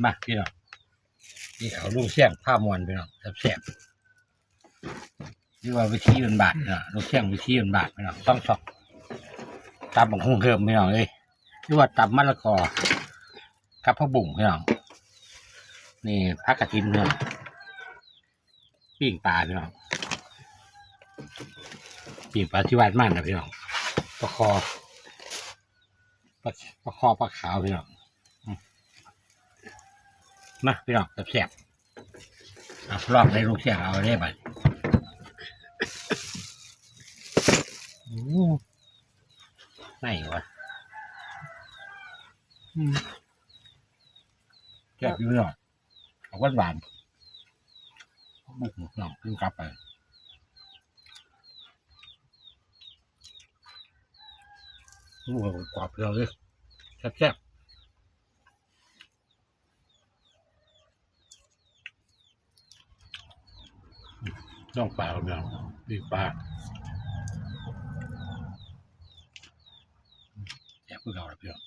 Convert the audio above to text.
มาพี่น้องนี่เขาลูกเสี่ยงผ้ามวนพี่น้องแซ่บๆนี่ว่าวิธีมันบาทนะลูกเสี่ยงวิธีมันบาทพี่น้องต้องสอบตับของหุ้งเพิ่มพี่น้องเลยนี่ว่าตับมะละกอกับผักบุ้งพี่น้องนี่ผักกระถินพี่น้องปิ้งปลาพี่น้องปิ้งปลาที่วาดมันนะพี่น้องปลาคอปลาขาวพี่น้องมาพี่น้องแซ่บๆลองได้ลูกเสี่ยงเอาได้บัดไหนวะแซ่บอยู่เนาะเอาหวานบุกน้องขึ้นกลับไปลูกกรอบเราเลยแซ่บต้องปลาครับพี่น้องดีปลาแซ่บเพื่อเราพี่น้อง